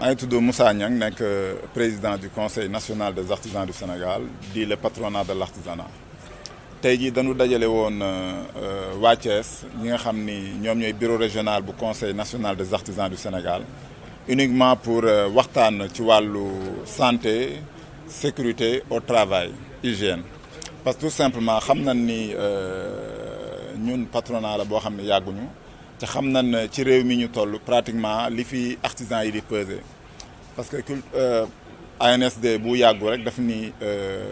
maa ngi tudd Moussa Niang nekk président du conseil national des artisans du Sénégal di le patronat de l'artisanat tey jii dañu dajale woon waa Thiès ñi nga xam ni ñoom ñooy bureau régional bu conseil national des artisans du Sénégal uniquement pour waxtaan ci wàllu santé sécurité au travail hygiène parce que tout simplement xam nañ ni ñun patronat la boo xam ne yàgguñu te xam nañ ci réew mi ñu toll pratiquement li fi artisans yi di peser parce que ANSD bu yàggu rek daf ni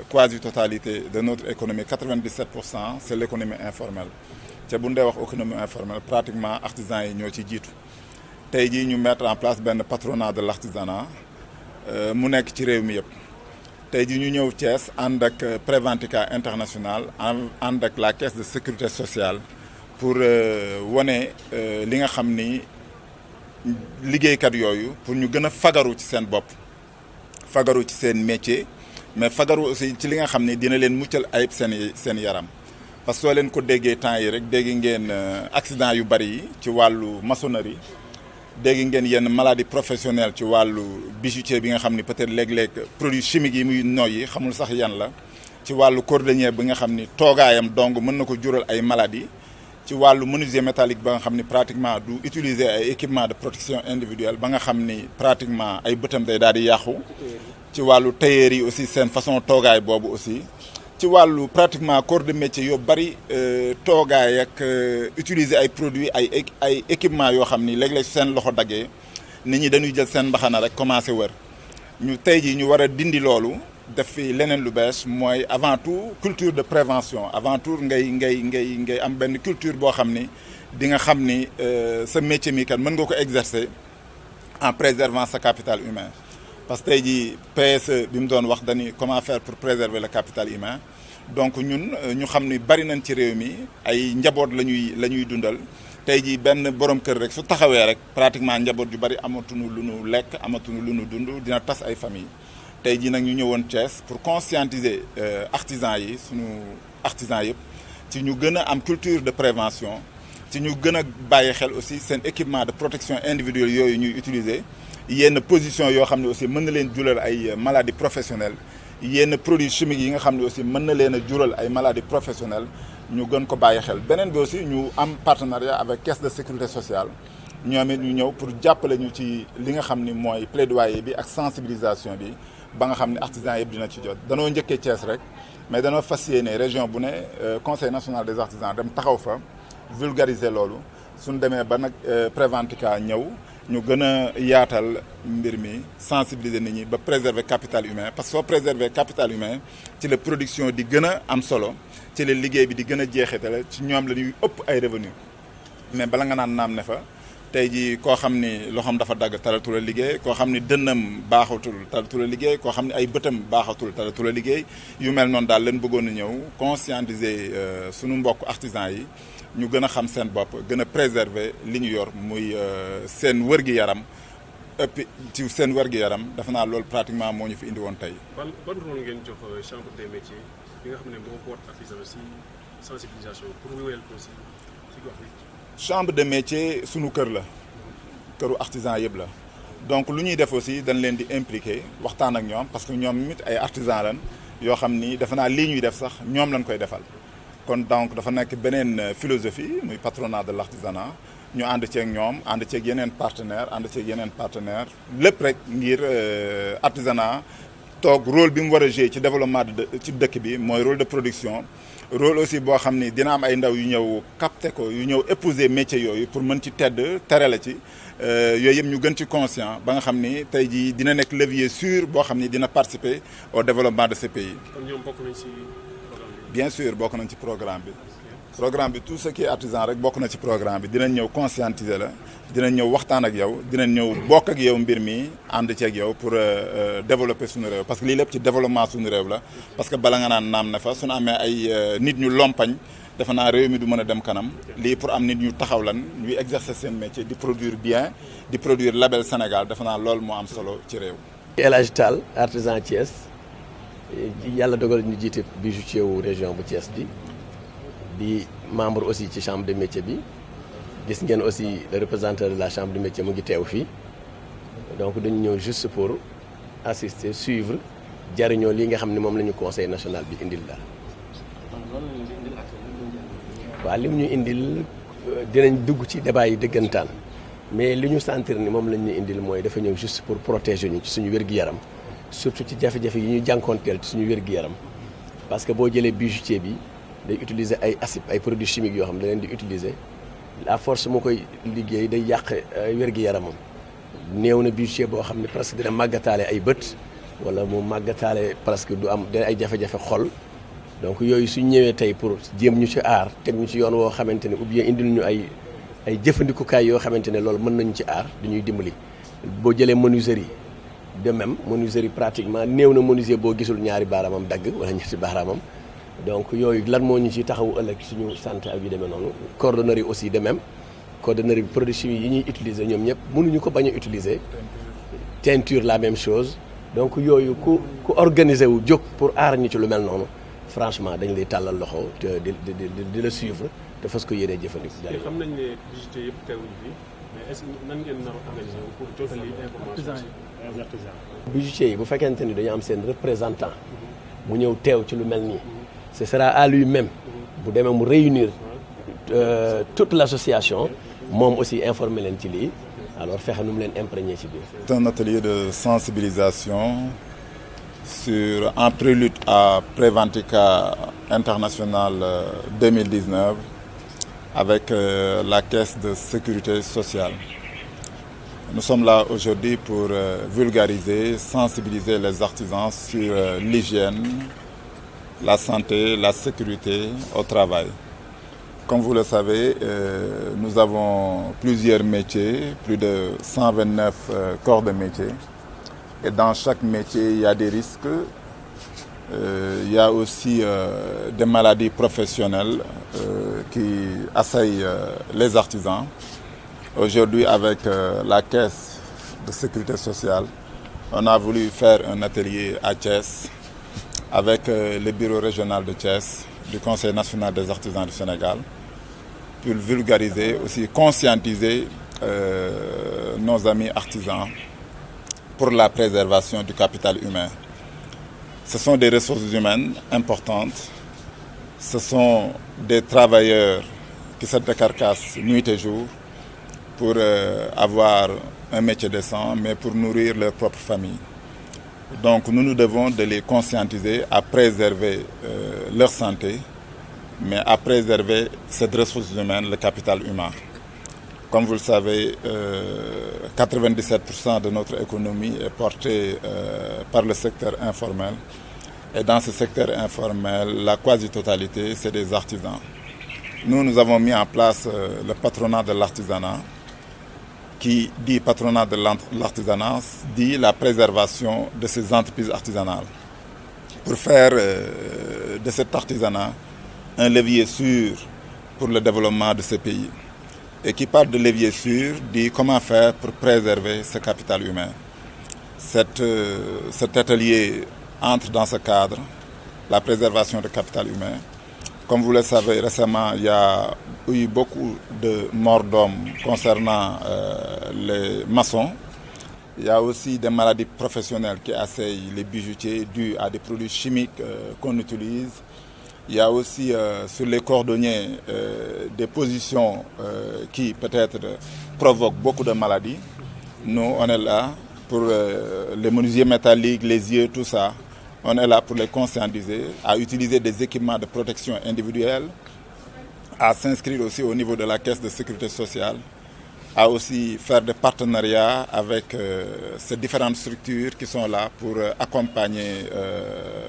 quasi totalité de notre économie 97% c'est l'économie informelle te bu ñu dee wax économie informelle pratiquement artisans yi ñoo ci jiitu tey jii ñu mettre en place benn patronat de l'artisanat mu nekk ci réew mi yëpp tey jii ñu ñëw Thiès ànd ak Préventica International ànd ak la caisse de sécurité sociale pour wane li nga xam ni liggéeykat yooyu pour ñu gën a fagaru ci seen bopp fagaru ci seen métier mais fagaru aussi ci li nga xam ni dina leen muccal ayib seen yaram parce que soo leen ko déggee temps yi rek dégg ngeen accident yu bari yi ci wàllu maçonnerie dégg ngeen yenn maladie professionnelle ci wàllu bijoutier bi nga xam ni peut-être léeg-léeg produits chimiques yi muy noyyi xamul sax yan la ci wàllu cordonnier bi nga xam ni toogaayam donc mën na ko jural ay maladies ci wàllu menuisier métallique ba nga xam ni pratiquement du utiliser ay équipement de protection individuelle ba nga xam ni pratiquement ay bëtam day daal di yàqu ci wàllu tailleur yi aussi seen façon toogaay boobu aussi ci wàllu pratiquement corps de métier yoo bari toogaay ak utiliser ay produits ay équipement yoo xam ni léeg-léeg seen loxo daggee nit ñi dañuy jël seen mbaxana rek commencé wër ñu tey jii ñu war a dindi loolu def fi leneen lu bees mooy avant tout culture de prévention avant tout ngay am benn culture boo xam ni di nga xam ni sa métier mi kat mën nga ko exercer en préservant sa capital humain parce que tey jii PSE bi mu doon wax dañuy comment faire pour préserver le capital humain donc ñun ñu xam ni bari nañ ci réew mi ay njaboot la ñuy dundal tey jii benn borom kër rek su taxawee rek pratiquement njaboot yu bari amatuñu lu nu lekk amatuñu lu nu dund dina tas ay famille tey jii nag ñu ñëwoon Thiès pour conscientiser artisans yi sunu artisans yëpp ci ñu gën a am culture de prévention ci ñu gën a bàyyi xel aussi seen équipement de protection individuelle yooyu ñuy utiliser yenn position yoo xam ne aussi mën na leen jural ay maladies professionnelles yenn produits chimiques yi nga xam ne aussi mën na leen a jural ay maladies professionnelles ñu gën ko bàyyi xel beneen bi aussi ñu am partenariat avec caisse de sécurité sociale ñoom it ñu ñëw pour jàppale ñu ci li nga xam ni mooy plaidoyer bi ak sensibilisation bi ba nga xam ne artisans yëpp dina ci jot danoo njëkkee Thiès rek mais danoo fas yéene région bu ne conseil national des artisans dem taxaw fa vulgariser loolu suñ demee ba nag Préventica ñëw ñu gën a yaatal mbir mi sensibiliser nit ñi ba préserver capital humain parce que soo préserver capital humain ci la production di gën a am solo ci la liggéey bi di gën a jeexitale ci ñoom la ñuy ëpp ay revenu mais bala nga naan naam ne fa tey jii koo xam ni loxoom dafa dagg talatul a liggéey koo xam ni dënnam baaxatul talatul a liggéey koo xam ni ay bëtam baaxatul talatul a liggéey yu mel noonu daal leen bëggoon a ñëw conscientiser sunu mbokk artisans yi ñu gën a xam seen bopp gën a préserver li ñu yor muy seen wër-gi-yaram ëpp ci seen wër-gi-yaram dafa naa loolu pratiquement moo ñu fi indi woon tey. ban rôle ngeen jox chambre des métiers bi nga xam ne moo boot artisan si sensibilisation pour wéyal ko si gox bi. chambre de métier sunu kër la këru artisan yëpp la donc lu ñuy def aussi dañ leen di impliquer waxtaan ak ñoom parce que ñoom it ay artisan lan yoo xam ni dafa naa lii ñuy def sax ñoom lañ koy defal kon donc dafa nekk beneen philosophie muy patronat de l'artisanat ñu ànd ceeg ñoom ànd ceeg yeneen partenaire lépp rek ngir artisanat toog rôle bi mu war a jouer ci développement ci dëkk bi mooy rôle de production rôle aussi boo xam ni dina am ay ndaw yu ñëw capter ko yu ñëw épouser métier yooyu pour mën ci tedd tere la ci yooyu yëpp ñu gën ci conscient ba nga xam ni tey jii dina nekk levier sûr boo xam ni dina participer au développement de ce pays. kon ñoom bokk nañ ci programme bi. bien sûr bokk nañ ci programme bi. programme bi tout ce qui est artisan rek bokk na ci programme bi dinañ ñëw conscientiser la dinañ ñëw waxtaan ak yow dinañ ñëw bokk ak yow mbir mi ànd ci ak yow pour développer suñu réew parce que lii lépp ci développement suñu réew la parce que bala nga naan naam ne fa suñu amee ay nit ñu lompañ defe naa réew mi du mën a dem kanam lii pour am nit ñu taxaw lan ñuy exercer seen métier di produire bien di produire label Sénégal defe naa loolu moo am solo ci réew. El Hadj Tall artisan Thiès yàlla dogal ñu jiite bijoutier wu région bu Thiès bi. di membre aussi ci chambre de métier bi gis ngeen aussi le représentant de la chambre de métier mu ngi teew fii donc dañu ñëw juste pour assister suivre jariñoo lii nga xam ne moom la ñu conseil national bi indil daal. waaw li mu ñu indil dinañ dugg ci débat yi dëggantaan mais li ñu sentir ni moom lañ ñu indil mooy dafa ñëw juste pour protéger ñu ci suñu wér-gu-yaram surtout ci jafe-jafe yi ñu jànkoonteel ci suñu wér-gu-yaram parce que boo jëlee bijoutier bi day utiliser ay acide ay produits chimiques yoo xam ne da leen di utiliser à force moo koy liggéey day yàq wér-gu-yaramam néew na bijoutier boo xam ne presque dina màggataale ay bët wala mu màggataale presque du am dina ay jafe-jafe xol donc yooyu suñ ñëwee tey pour jéem ñu ci aar teg ñu ci yoon woo xamante ne ou bien indil ñu ay jëfandikukaay yoo xamante ne loolu mën nañu ci aar dañuy dimbali. boo jëlee menuiserie de même menuiserie pratiquement néew na menuisier boo gisul ñaari baaraamam dagg wala ñetti baaraamam donc yooyu lan moo ñu ci taxawu ëllëg suñu santé ak yu demee noonu. cordonnerie aussi de même cordonnerie bi produits chimiques yi ñuy utiliser ñoom ñëpp mënuñu ko bañ a utiliser. teinture la même chose donc yooyu ku organiser wu jóg pour aar ñu ci lu mel noonu. franchement dañ lay tàllal loxo te di la suivre te fas ko yéenee jëfandiku. xam nañ ne bijoutier yëpp teewuñu fi mais est-ce que nan ngeen nar a organiser pour jottali information bijoutier yi bu fekkente ni dañu am seen représentant mu ñëw teew ci lu mel nii ce sera à lui-même bu demee mu réunir toute l'association moom aussi informer leen ci lii alors fexe nu mu leen imprégner ci biir. C'est un atelier de sensibilisation. En prélude à Préventica International 2019 avec la Caisse de sécurité sociale. Nous sommes là aujourd'hui pour vulgariser, sensibiliser les artisans sur l'hygiène, la santé, la sécurité au travail. Comme vous le savez, nous avons plusieurs métiers, plus de 129 corps de métier. Et dans chaque métier, il y a des risques. Il y a aussi des maladies professionnelles qui assaillent les artisans. Aujourd'hui, avec la Caisse de sécurité sociale, on a voulu faire un atelier à Thiès avec le bureau régional de Thiès, du Conseil national des artisans du Sénégal, pour vulgariser, aussi conscientiser nos amis artisans pour la préservation du capital humain. Ce sont des ressources humaines importantes. Ce sont des travailleurs qui se décarcassent nuit et jour pour avoir un métier décent, mais pour nourrir leur propre famille. Donc nous devons de les conscientiser à préserver leur santé, mais à préserver cette ressource humaine, le capital humain. Comme vous le savez, 97% de notre économie est portée par le secteur informel. Et dans ce secteur informel, la quasi-totalité, c'est des artisans. Nous avons mis en place le patronat de l'artisanat, qui dit patronat de l'artisanat, dit la préservation de ces entreprises artisanales. Pour faire de cet artisanat un levier sûr pour le développement de ce pays. Et qui parle de levier sûr, dit comment faire pour préserver ce capital humain. Cet atelier entre dans ce cadre, la préservation du capital humain. Comme vous le savez, récemment, il y a eu beaucoup de morts d'hommes concernant les maçons. Il y a aussi des maladies professionnelles qui assaillent les bijoutiers dues à des produits chimiques qu'on utilise. Il y a aussi sur les cordonniers des positions qui peut-être provoquent beaucoup de maladies. Nous, on est là pour les menuisiers métalliques, les yeux, tout ça. On est là pour les conscientiser, à utiliser des équipements de protection individuelle, à s'inscrire aussi au niveau de la Caisse de sécurité sociale, à aussi faire des partenariats avec ces différentes structures qui sont là pour accompagner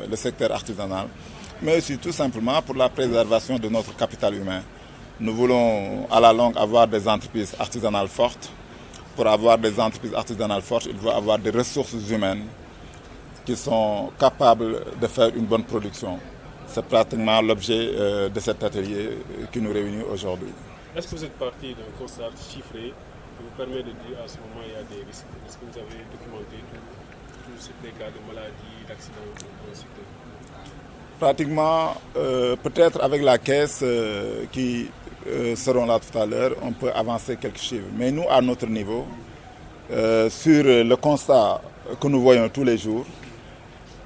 le secteur artisanal, mais aussi tout simplement pour la préservation de notre capital humain. Nous voulons à la longue avoir des entreprises artisanales fortes. Pour avoir des entreprises artisanales fortes, il faut avoir des ressources humaines qui sont capables de faire une bonne production. C'est pratiquement l'objet de cet atelier qui nous réunit aujourd'hui. Est-ce que vous êtes parti d'un constat chiffré qui vous permet de dire à ce moment il y a des risques? Est-ce que vous avez documenté tous ces cas de maladies, d'accidents dans le secteur? Pratiquement, peut-être avec la caisse qui seront là tout à l'heure, on peut avancer quelques chiffres. Mais nous, à notre niveau, sur le constat que nous voyons tous les jours.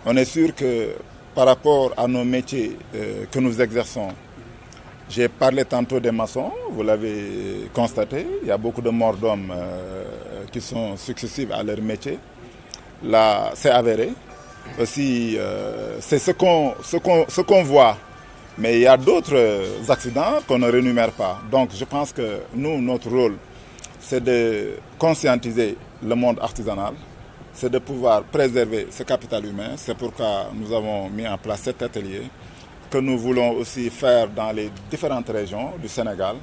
On est sûr que par rapport à nos métiers que nous exerçons, j'ai parlé tantôt des maçons, vous l'avez constaté, il y a beaucoup de morts d'hommes qui sont successives à leur métier. Là, c'est avéré. Aussi, c'est ce qu'on voit. Mais il y a d'autres accidents qu'on ne rénumère pas. Donc je pense que nous, notre rôle, c'est de conscientiser le monde artisanal, c'est de pouvoir préserver ce capital humain. C'est pourquoi nous avons mis en place cet atelier que nous voulons aussi faire dans les différentes régions du Sénégal.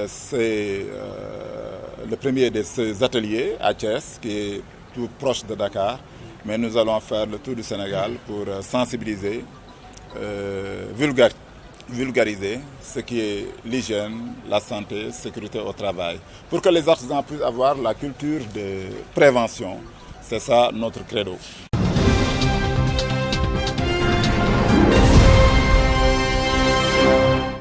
C'est le premier de ces ateliers à Thiès, qui est tout proche de Dakar. Mais nous allons faire le tour du Sénégal pour sensibiliser, vulgariser ce qui est l'hygiène, la santé, la sécurité au travail, pour que les artisans puissent avoir la culture de prévention. C'est ça notre credo.